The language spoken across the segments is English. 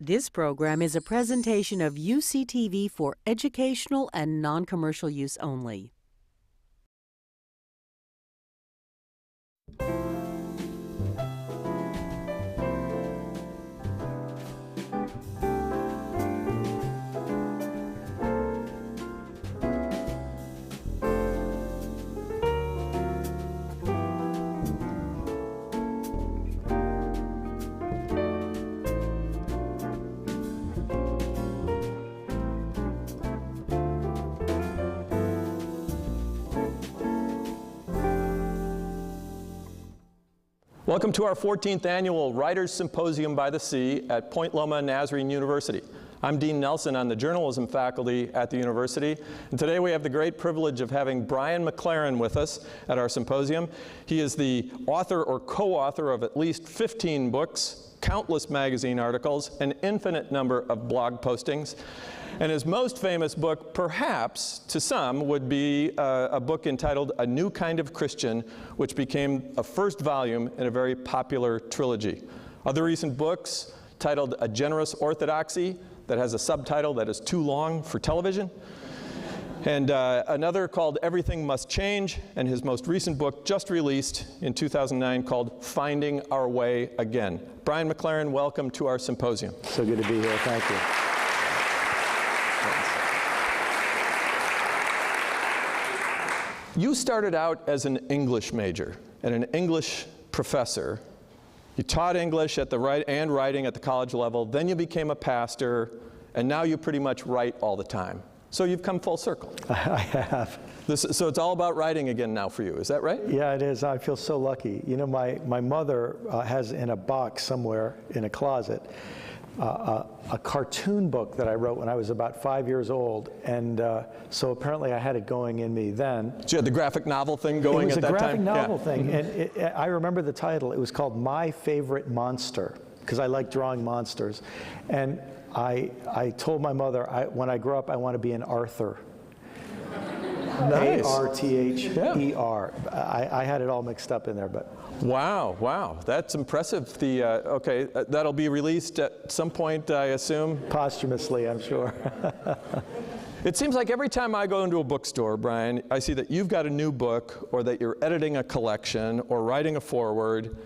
This program is a presentation of UCTV for educational and non-commercial use only. Welcome to our 14th annual Writers Symposium by the Sea at Point Loma Nazarene University. I'm Dean Nelson on the journalism faculty at the university, and today we have the great privilege of having Brian McLaren with us at our symposium. He is the author or co-author of at least 15 books, countless magazine articles, an infinite number of blog postings. And his most famous book, perhaps, to some, would be a book entitled A New Kind of Christian, which became a first volume in a very popular trilogy. Other recent books titled A Generous Orthodoxy, that has a subtitle that is too long for television, and another called Everything Must Change, and his most recent book, just released in 2009, called Finding Our Way Again. Brian McLaren, welcome to our symposium. So good to be here. Thank you. You started out as an English major and an English professor. You taught English at the writing at the college level, then you became a pastor, and now you pretty much write all the time. So you've come full circle. I have. So it's all about writing again now for you, is that right? Yeah, it is. I feel so lucky. You know, my mother has in a box somewhere in a closet a cartoon book that I wrote when I was about 5 years old, and so apparently I had it going in me then. So you had the graphic novel thing going at that time? It was a graphic novel thing, and I remember the title. It was called My Favorite Monster, because I like drawing monsters. And I told my mother, when I grow up, I want to be an Arthur. Nice. A-R-T-H-E-R. I had it all mixed up in there, but. Wow, that's impressive. Okay, that'll be released at some point, I assume? Posthumously, I'm sure. It seems like every time I go into a bookstore, Brian, I see that you've got a new book, or that you're editing a collection, or writing a foreword,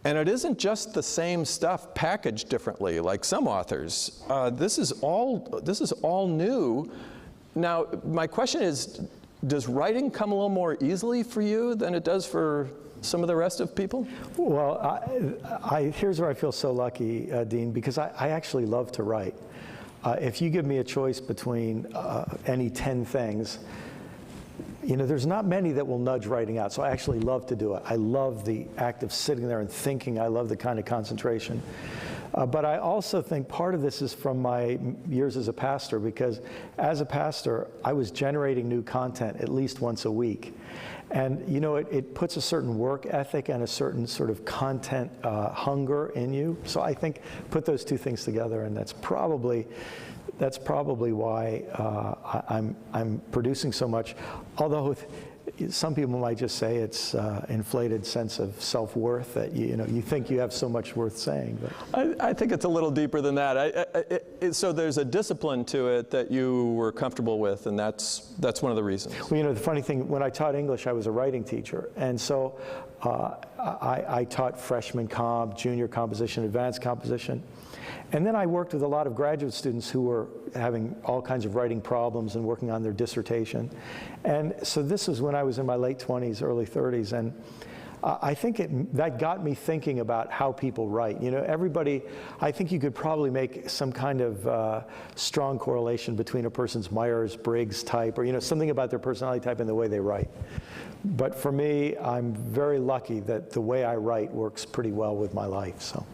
and it isn't just the same stuff packaged differently, like some authors. This is all new. Now, my question is, does writing come a little more easily for you than it does for some of the rest of people? Well, here's where I feel so lucky, Dean, because I actually love to write. If you give me a choice between any 10 things, you know, there's not many that will nudge writing out, so I actually love to do it. I love the act of sitting there and thinking. I love the kind of concentration. But I also think part of this is from my years as a pastor, because as a pastor, I was generating new content at least once a week. And you know, it puts a certain work ethic and a certain sort of content hunger in you. So I think put those two things together, and that's probably why I'm producing so much. Although some people might just say it's inflated sense of self-worth, that you think you have so much worth saying. But I think it's a little deeper than that. So there's a discipline to it that you were comfortable with, and that's one of the reasons. Well, you know, the funny thing, when I taught English, I was a writing teacher, and so I taught freshman comp, junior composition, advanced composition. And then I worked with a lot of graduate students who were having all kinds of writing problems and working on their dissertation. And so this was when I was in my late 20s, early 30s, and I think that got me thinking about how people write. You know, everybody, I think you could probably make some kind of strong correlation between a person's Myers-Briggs type, or something about their personality type and the way they write. But for me, I'm very lucky that the way I write works pretty well with my life. So.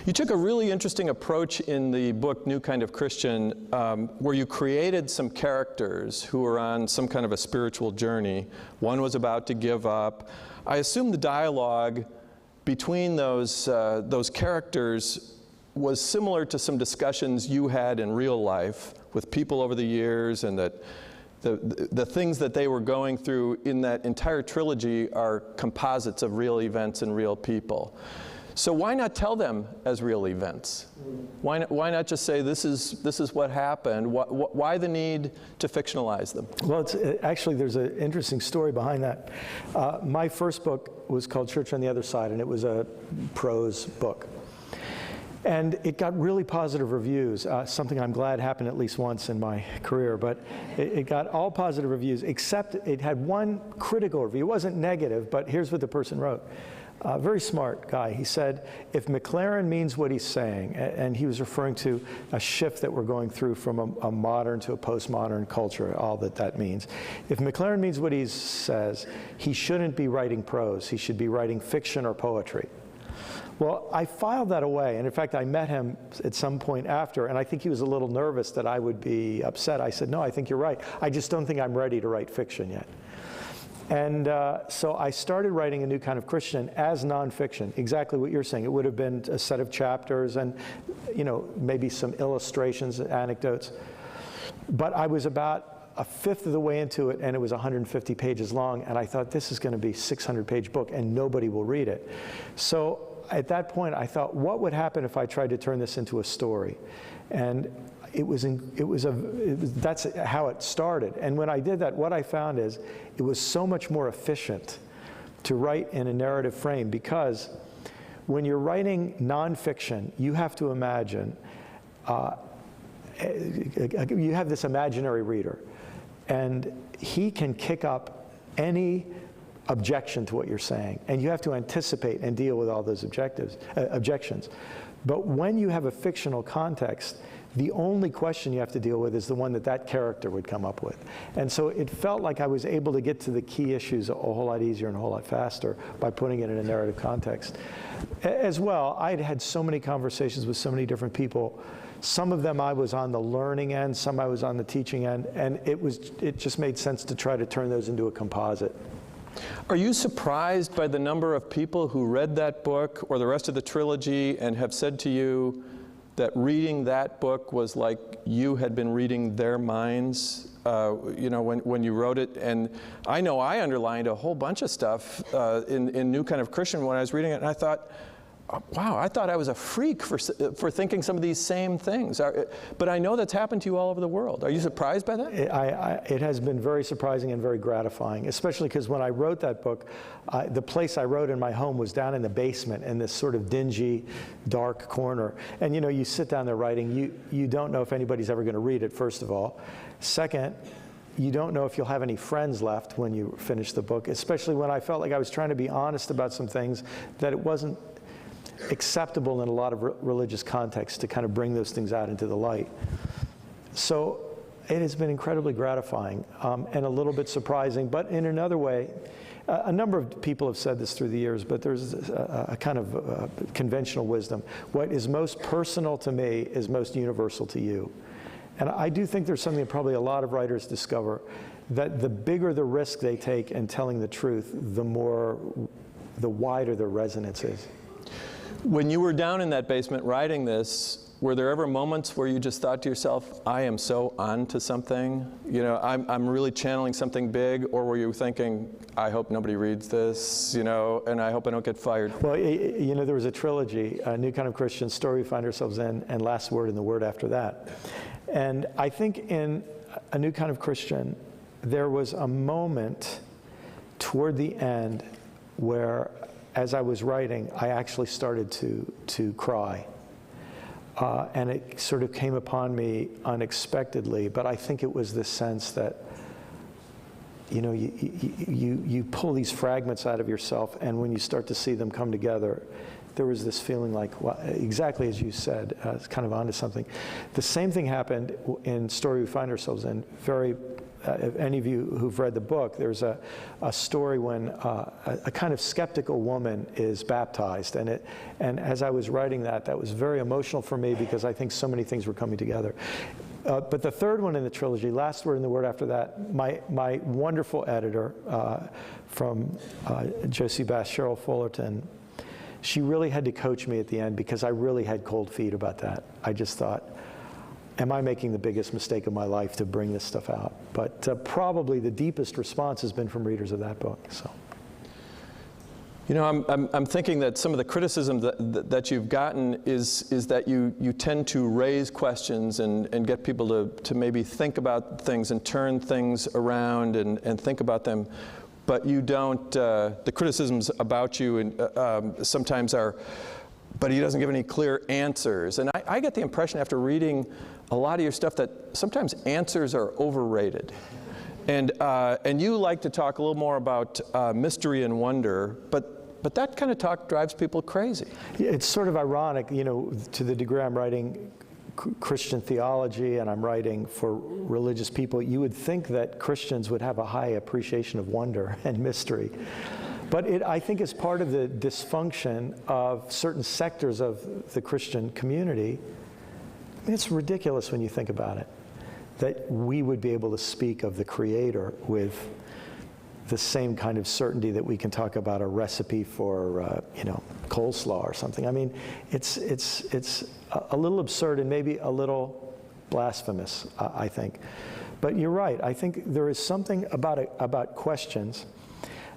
You took a really interesting approach in the book New Kind of Christian, where you created some characters who were on some kind of a spiritual journey. One was about to give up. I assume the dialogue between those characters was similar to some discussions you had in real life with people over the years, and that the things that they were going through in that entire trilogy are composites of real events and real people. So why not tell them as real events? Why not just say this is what happened? Why the need to fictionalize them? Well, actually, there's an interesting story behind that. My first book was called Church on the Other Side, and it was a prose book. And it got really positive reviews, something I'm glad happened at least once in my career. But it got all positive reviews, except it had one critical review. It wasn't negative, but here's what the person wrote. Very smart guy. He said, if McLaren means what he's saying, and he was referring to a shift that we're going through from a modern to a postmodern culture, all that means. If McLaren means what he says, he shouldn't be writing prose. He should be writing fiction or poetry. Well, I filed that away, and in fact, I met him at some point after, and I think he was a little nervous that I would be upset. I said, no, I think you're right. I just don't think I'm ready to write fiction yet. And so I started writing A New Kind of Christian as nonfiction, exactly what you're saying. It would have been a set of chapters and, maybe some illustrations, anecdotes. But I was about a fifth of the way into it, and it was 150 pages long, and I thought, this is going to be a 600-page book, and nobody will read it. So at that point, I thought, what would happen if I tried to turn this into a story? And that's how it started. And when I did that, what I found is it was so much more efficient to write in a narrative frame, because when you're writing nonfiction, you have to imagine, you have this imaginary reader, and he can kick up any objection to what you're saying, and you have to anticipate and deal with all those objections. But when you have a fictional context, the only question you have to deal with is the one that character would come up with. And so it felt like I was able to get to the key issues a whole lot easier and a whole lot faster by putting it in a narrative context. As well, I'd had so many conversations with so many different people. Some of them I was on the learning end, some I was on the teaching end, and it just made sense to try to turn those into a composite. Are you surprised by the number of people who read that book or the rest of the trilogy and have said to you that reading that book was like you had been reading their minds, when you wrote it? And I know I underlined a whole bunch of stuff in New Kind of Christian when I was reading it, and I thought, wow, I thought I was a freak for thinking some of these same things. But I know that's happened to you all over the world. Are you surprised by that? It has been very surprising and very gratifying, especially because when I wrote that book, the place I wrote in my home was down in the basement in this sort of dingy, dark corner. And you sit down there writing, you don't know if anybody's ever going to read it, first of all. Second, you don't know if you'll have any friends left when you finish the book, especially when I felt like I was trying to be honest about some things that it wasn't acceptable in a lot of religious contexts to kind of bring those things out into the light. So it has been incredibly gratifying and a little bit surprising, but in another way, a number of people have said this through the years, but there's a kind of conventional wisdom. What is most personal to me is most universal to you. And I do think there's something that probably a lot of writers discover, that the bigger the risk they take in telling the truth, the wider the resonance is. When you were down in that basement writing this, were there ever moments where you just thought to yourself, I am so on to something? I'm really channeling something big? Or were you thinking, I hope nobody reads this, and I hope I don't get fired? Well, there was a trilogy, A New Kind of Christian, Story We Find Ourselves In, and Last Word and the Word After That. And I think in A New Kind of Christian, there was a moment toward the end where, as I was writing, I actually started to cry. And it sort of came upon me unexpectedly, but I think it was this sense that, you pull these fragments out of yourself, and when you start to see them come together, there was this feeling like, well, exactly as you said, it's kind of onto something. The same thing happened in Story We Find Ourselves In. If any of you who've read the book, there's a story when a kind of skeptical woman is baptized, and as I was writing that was very emotional for me, because I think so many things were coming together. But the third one in the trilogy, Last Word and the Word After That, my wonderful editor from Josie Bass, Cheryl Fullerton, she really had to coach me at the end, because I really had cold feet about that. I just thought, am I making the biggest mistake of my life to bring this stuff out? But probably the deepest response has been from readers of that book. So, You know, I'm thinking that some of the criticism that you've gotten is that you tend to raise questions and get people to maybe think about things and turn things around and think about them, but you don't, the criticisms about you sometimes are, but he doesn't give any clear answers. And I get the impression after reading a lot of your stuff that sometimes answers are overrated. And you like to talk a little more about mystery and wonder, but that kind of talk drives people crazy. It's sort of ironic, you know, to the degree I'm writing Christian theology and I'm writing for religious people, you would think that Christians would have a high appreciation of wonder and mystery. But I think it's part of the dysfunction of certain sectors of the Christian community. I mean, it's ridiculous when you think about it, that we would be able to speak of the Creator with the same kind of certainty that we can talk about a recipe for, you know, coleslaw or something. I mean, it's a little absurd and maybe a little blasphemous, I think. But you're right. I think there is something about questions.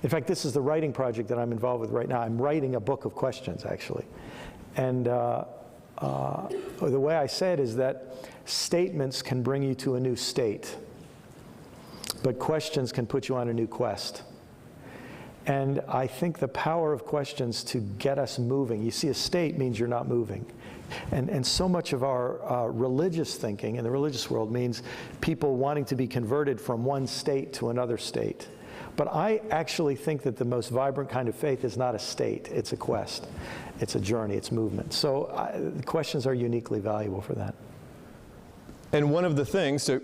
In fact, this is the writing project that I'm involved with right now. I'm writing a book of questions, actually. And the way I say it is that statements can bring you to a new state, but questions can put you on a new quest. And I think the power of questions to get us moving. You see, a state means you're not moving. And so much of our religious thinking in the religious world means people wanting to be converted from one state to another state. But I actually think that the most vibrant kind of faith is not a state, it's a quest. It's a journey, it's movement. So the questions are uniquely valuable for that. And one of the things, to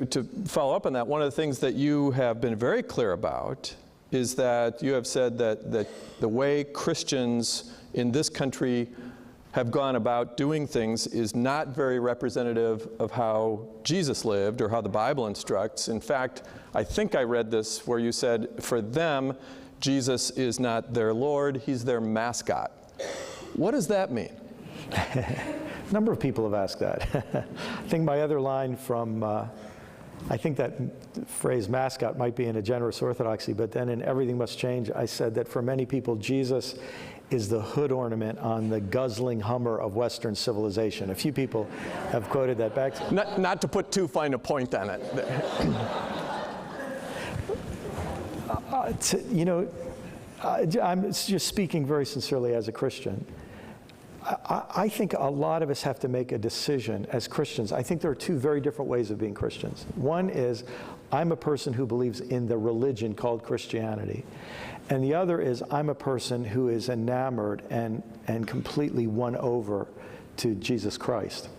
follow up on that, one of the things that you have been very clear about is that you have said that the way Christians in this country have gone about doing things is not very representative of how Jesus lived or how the Bible instructs. In fact, I think I read this where you said, for them, Jesus is not their Lord, he's their mascot. What does that mean? A number of people have asked that. I think my other line from, I think that phrase mascot might be in a generous orthodoxy, but then in Everything Must Change, I said that for many people, Jesus is the hood ornament on the guzzling Hummer of Western civilization. A few people have quoted that back. Not to put too fine a point on it. You know, I'm just speaking very sincerely as a Christian. I think a lot of us have to make a decision as Christians. I think there are two very different ways of being Christians. One is, I'm a person who believes in the religion called Christianity. And the other is, I'm a person who is enamored and completely won over to Jesus Christ.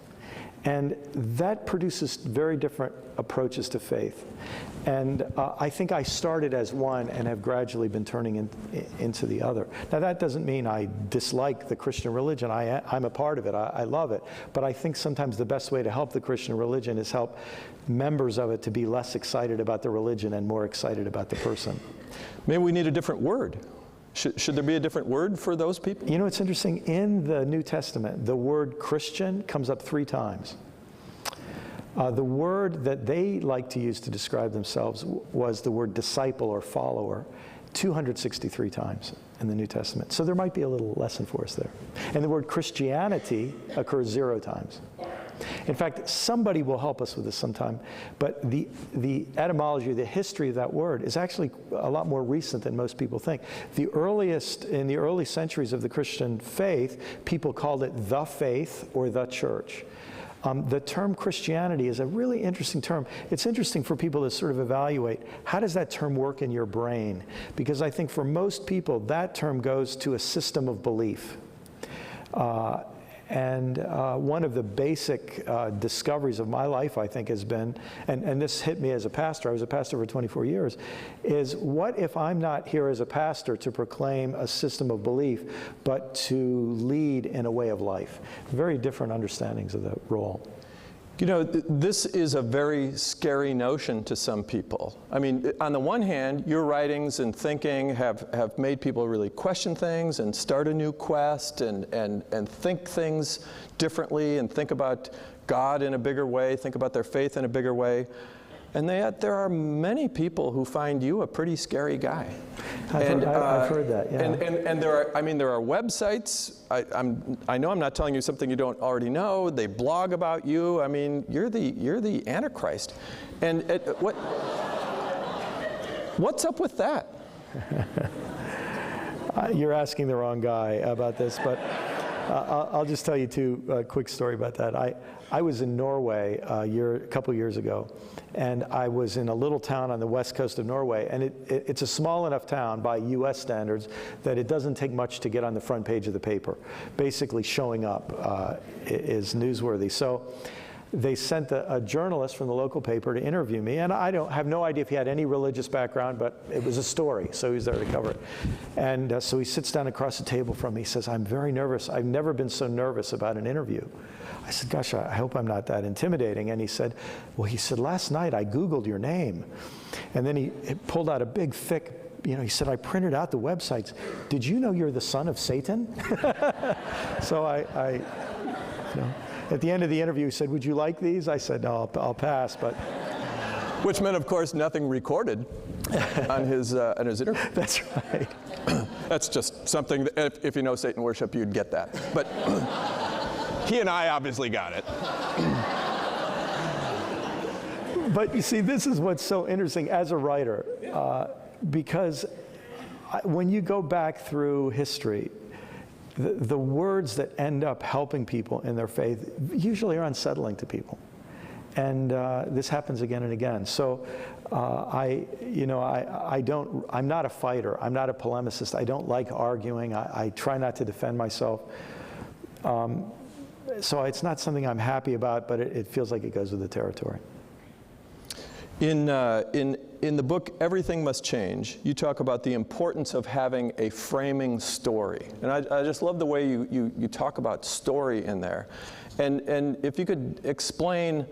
And that produces very different approaches to faith. And I think I started as one and have gradually been turning into the other. Now, that doesn't mean I dislike the Christian religion. I'm a part of it. I love it. But I think sometimes the best way to help the Christian religion is help members of it to be less excited about the religion and more excited about the person. Maybe we need a different word. Should there be a different word for those people? You know, it's interesting. In the New Testament, the word Christian comes up 3 times. The word that they like to use to describe themselves was the word disciple or follower, 263 times in the New Testament. So there might be a little lesson for us there. And the word Christianity occurs 0 times. In fact, somebody will help us with this sometime, but the etymology, the history of that word is actually a lot more recent than most people think. In the early centuries of the Christian faith, people called it the faith or the church. The term Christianity is a really interesting term. It's interesting for people to sort of evaluate, how does that term work in your brain? Because I think for most people, that term goes to a system of belief. One of the basic discoveries of my life, I think, has been, and this hit me as a pastor, I was a pastor for 24 years, is what if I'm not here as a pastor to proclaim a system of belief, but to lead in a way of life? Very different understandings of the role. You know, this is a very scary notion to some people. I mean, on the one hand, your writings and thinking have made people really question things and start a new quest and think things differently and think about God in a bigger way, think about their faith in a bigger way. and yet there are many people who find you a pretty scary guy. I've heard that, yeah. And there are, I mean, there are websites. I know I'm not telling you something you don't already know. They blog about you. I mean, you're the Antichrist. And what's up with that? You're asking the wrong guy about this, but I'll just tell you a quick story about that. I was in Norway a couple years ago, and I was in a little town on the west coast of Norway, and it's a small enough town by U.S. standards that it doesn't take much to get on the front page of the paper. Basically, showing up is newsworthy. So they sent a journalist from the local paper to interview me, and I have no idea if he had any religious background, but it was a story, so he was there to cover it. And so he sits down across the table from me. He says, "I'm very nervous. I've never been so nervous about an interview." I said, "Gosh, I hope I'm not that intimidating." And he said, "Last night I Googled your name." And then he pulled out a big, thick, he said, "I printed out the websites. Did you know you're the son of Satan?" So at the end of the interview, he said, "Would you like these?" I said, "No, I'll pass." But which meant, of course, nothing recorded on his interview. That's right. That's just something that if you know Satan worship, you'd get that. But he and I obviously got it. But you see, this is what's so interesting as a writer, because when you go back through history, the words that end up helping people in their faith usually are unsettling to people. And this happens again and again. So I'm not a fighter. I'm not a polemicist. I don't like arguing. I try not to defend myself. So it's not something I'm happy about, but it feels like it goes with the territory. In the book, Everything Must Change, you talk about the importance of having a framing story. And I just love the way you talk about story in there. And if you could explain,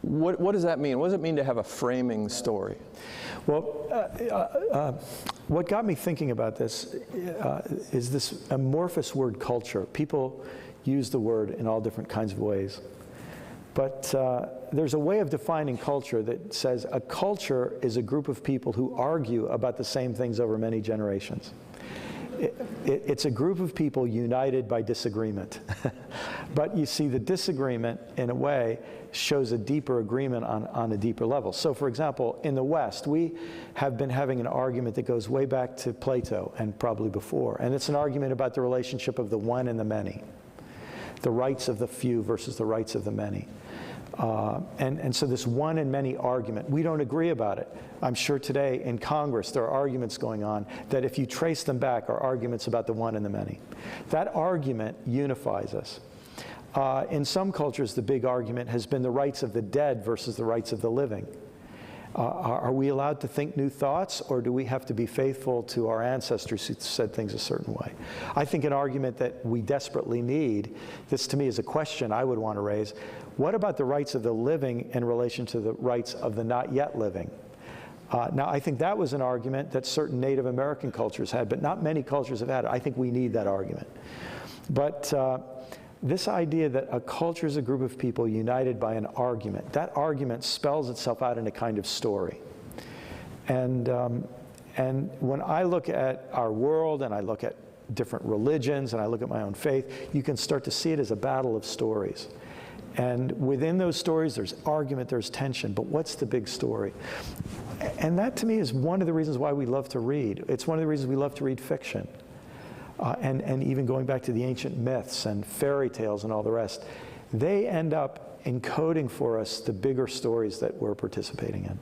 what does that mean? What does it mean to have a framing story? Well, what got me thinking about this is this amorphous word culture. People use the word in all different kinds of ways. But there's a way of defining culture that says a culture is a group of people who argue about the same things over many generations. It's a group of people united by disagreement. But you see, the disagreement, in a way, shows a deeper agreement on a deeper level. So, for example, in the West, we have been having an argument that goes way back to Plato and probably before. And it's an argument about the relationship of the one and the many, the rights of the few versus the rights of the many. And so this one and many argument, we don't agree about it. I'm sure today in Congress there are arguments going on that if you trace them back are arguments about the one and the many. That argument unifies us. In some cultures, the big argument has been the rights of the dead versus the rights of the living. Are we allowed to think new thoughts, or do we have to be faithful to our ancestors who said things a certain way? I think an argument that we desperately need, this to me is a question I would want to raise, what about the rights of the living in relation to the rights of the not yet living? Now, I think that was an argument that certain Native American cultures had, but not many cultures have had it. I think we need that argument. But this idea that a culture is a group of people united by an argument, that argument spells itself out in a kind of story. And when I look at our world and I look at different religions and I look at my own faith, you can start to see it as a battle of stories. And within those stories, there's argument, there's tension, but what's the big story? And that to me is one of the reasons why we love to read. It's one of the reasons we love to read fiction. And even going back to the ancient myths and fairy tales and all the rest, they end up encoding for us the bigger stories that we're participating in.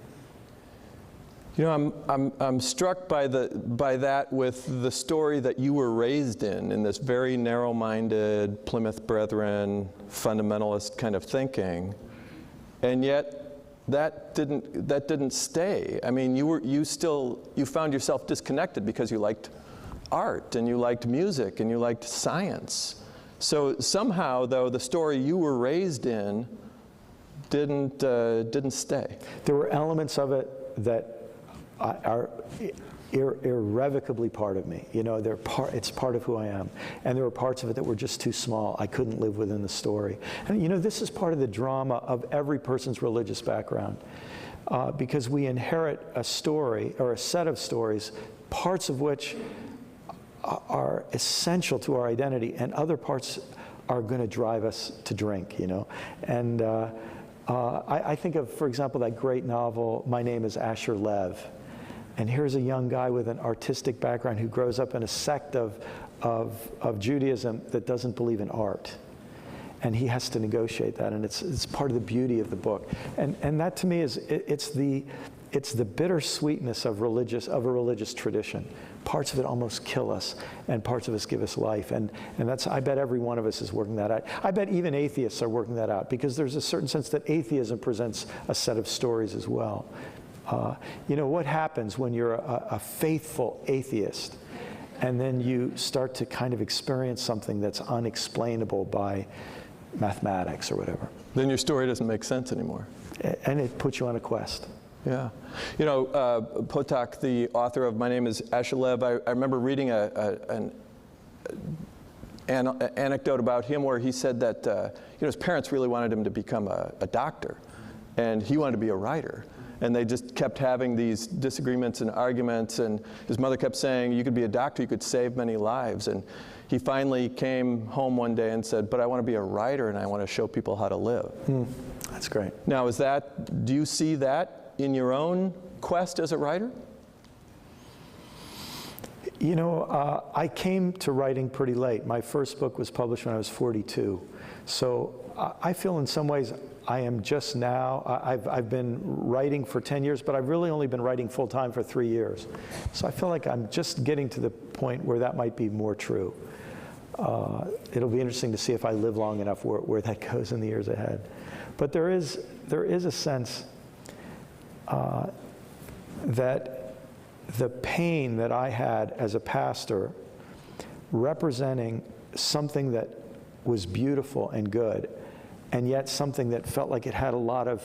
You know, I'm struck by that with the story that you were raised in this very narrow-minded Plymouth Brethren fundamentalist kind of thinking, and yet that didn't stay. I mean, you found yourself disconnected because you liked art and you liked music and you liked science. So somehow, though, the story you were raised in didn't stay. There were elements of it that are irrevocably part of me. You know, it's part of who I am. And there were parts of it that were just too small. I couldn't live within the story. And you know, this is part of the drama of every person's religious background. because we inherit a story or a set of stories, parts of which are essential to our identity, and other parts are going to drive us to drink, you know. And I think of, for example, that great novel, My Name is Asher Lev. And here's a young guy with an artistic background who grows up in a sect of Judaism that doesn't believe in art. And he has to negotiate that, and it's part of the beauty of the book. And that to me is, it's the bittersweetness of a religious tradition. Parts of it almost kill us, and parts of us give us life. And that's, I bet every one of us is working that out. I bet even atheists are working that out, because there's a certain sense that atheism presents a set of stories as well. You know, what happens when you're a faithful atheist, and then you start to kind of experience something that's unexplainable by mathematics or whatever? Then your story doesn't make sense anymore. And it puts you on a quest. Yeah. You know, Potok, the author of My Name is Asher Lev, I remember reading an anecdote about him where he said that you know, his parents really wanted him to become a doctor, and he wanted to be a writer. And they just kept having these disagreements and arguments, and his mother kept saying, you could be a doctor, you could save many lives. And he finally came home one day and said, but I want to be a writer, and I want to show people how to live. That's great. Now, do you see that in your own quest as a writer? You know, I came to writing pretty late. My first book was published when I was 42. So I feel in some ways I am just now, I've been writing for 10 years, but I've really only been writing full time for 3 years. So I feel like I'm just getting to the point where that might be more true. It'll be interesting to see if I live long enough where that goes in the years ahead. But there is a sense that the pain that I had as a pastor, representing something that was beautiful and good, and yet something that felt like it had a lot of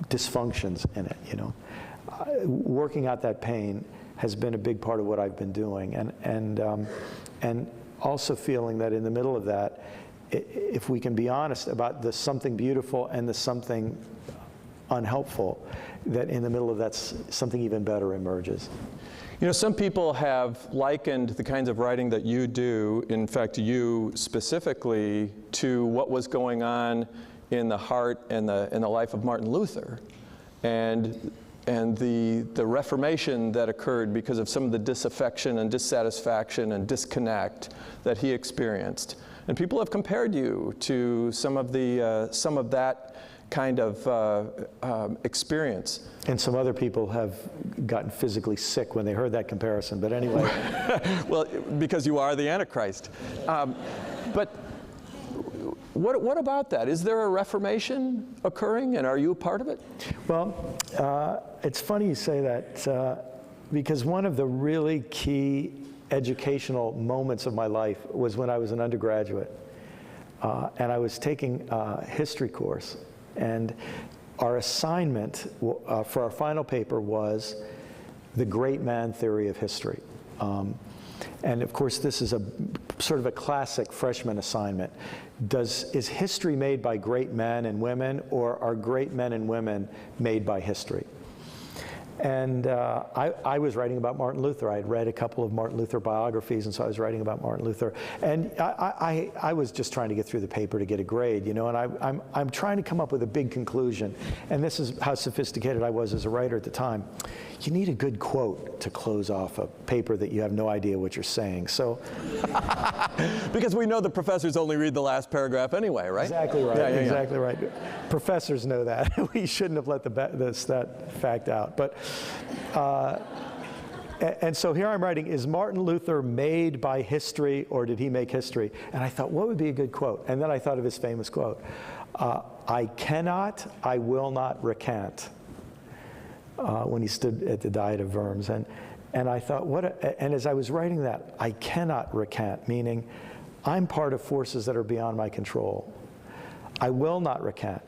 dysfunctions in it, you know. Working out that pain has been a big part of what I've been doing, and also feeling that in the middle of that, if we can be honest about the something beautiful and the something unhelpful, that in the middle of that something even better emerges. You know, some people have likened the kinds of writing that you do, in fact you specifically, to what was going on in the heart and the life of Martin Luther, and the Reformation that occurred because of some of the disaffection and dissatisfaction and disconnect that he experienced. And people have compared you to some of that kind of experience. And some other people have gotten physically sick when they heard that comparison, but anyway. Well, because you are the Antichrist. But what about that? Is there a Reformation occurring, and are you a part of it? Well, it's funny you say that, because one of the really key educational moments of my life was when I was an undergraduate, and I was taking a history course. And our assignment for our final paper was the great man theory of history. And of course, this is a sort of a classic freshman assignment. Is history made by great men and women, or are great men and women made by history? And I was writing about Martin Luther. I had read a couple of Martin Luther biographies, and so I was writing about Martin Luther. And I was just trying to get through the paper to get a grade, you know, and I'm trying to come up with a big conclusion. And this is how sophisticated I was as a writer at the time. You need a good quote to close off a paper that you have no idea what you're saying. So, because we know the professors only read the last paragraph anyway, right? Exactly right. Yeah, exactly right. Professors know that. We shouldn't have let that fact out. But and so here I'm writing, is Martin Luther made by history, or did he make history? And I thought, what would be a good quote? And then I thought of his famous quote, I cannot, I will not recant, when he stood at the Diet of Worms. And I thought, and as I was writing that, I cannot recant, meaning I'm part of forces that are beyond my control. I will not recant,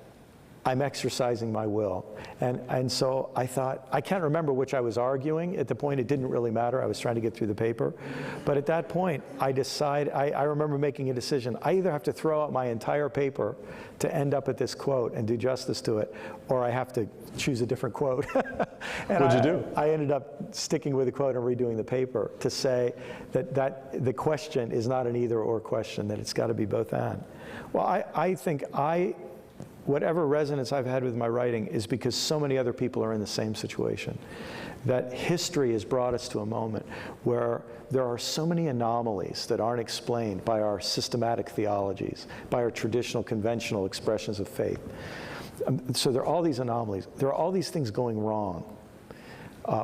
I'm exercising my will. And so I thought, I can't remember which I was arguing. At the point, it didn't really matter. I was trying to get through the paper. But at that point, I remember making a decision. I either have to throw out my entire paper to end up at this quote and do justice to it, or I have to choose a different quote. What'd you do? I ended up sticking with the quote and redoing the paper to say that the question is not an either or question, that it's got to be both and. Well, I think whatever resonance I've had with my writing is because so many other people are in the same situation. That history has brought us to a moment where there are so many anomalies that aren't explained by our systematic theologies, by our traditional, conventional expressions of faith. So there are all these anomalies. There are all these things going wrong,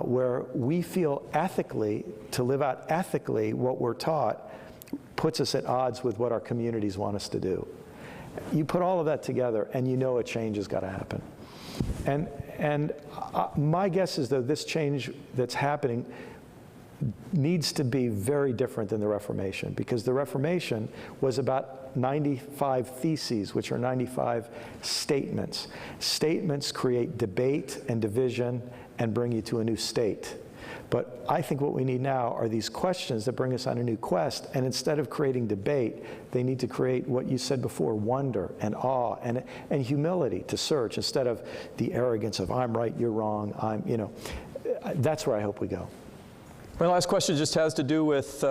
where we feel ethically, to live out ethically what we're taught, puts us at odds with what our communities want us to do. You put all of that together, and you know a change has got to happen. And my guess is, though, this change that's happening needs to be very different than the Reformation, because the Reformation was about 95 theses, which are 95 statements. Statements create debate and division and bring you to a new state. But I think what we need now are these questions that bring us on a new quest, and instead of creating debate, they need to create what you said before, wonder and awe and humility to search, instead of the arrogance of I'm right, you're wrong, that's where I hope we go. My last question just has to do with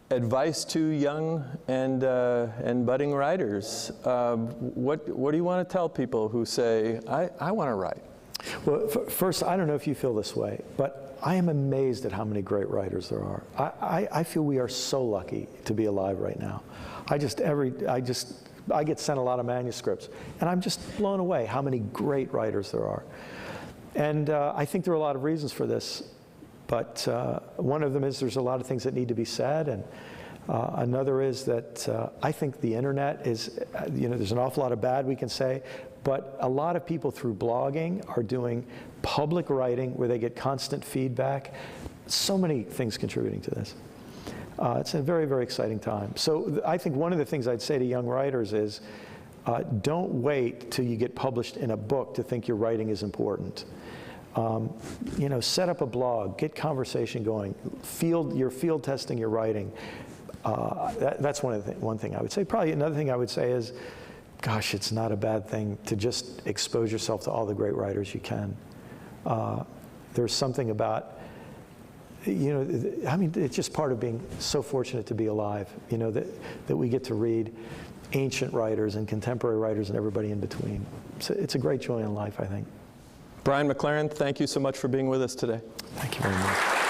advice to young and budding writers. What do you want to tell people who say, I want to write? Well, first, I don't know if you feel this way, but I am amazed at how many great writers there are. I feel we are so lucky to be alive right now. I get sent a lot of manuscripts, and I'm just blown away how many great writers there are. And I think there are a lot of reasons for this, but one of them is there's a lot of things that need to be said, and another is that I think the internet is, there's an awful lot of bad we can say, but a lot of people through blogging are doing public writing where they get constant feedback. So many things contributing to this. It's a very, very exciting time. So I think one of the things I'd say to young writers is, don't wait till you get published in a book to think your writing is important. Set up a blog, get conversation going, you're field testing your writing. That's one thing I would say. Probably another thing I would say is, gosh, it's not a bad thing to just expose yourself to all the great writers you can. There's something about, it's just part of being so fortunate to be alive, that we get to read ancient writers and contemporary writers and everybody in between. So it's a great joy in life, I think. Brian McLaren, thank you so much for being with us today. Thank you very much.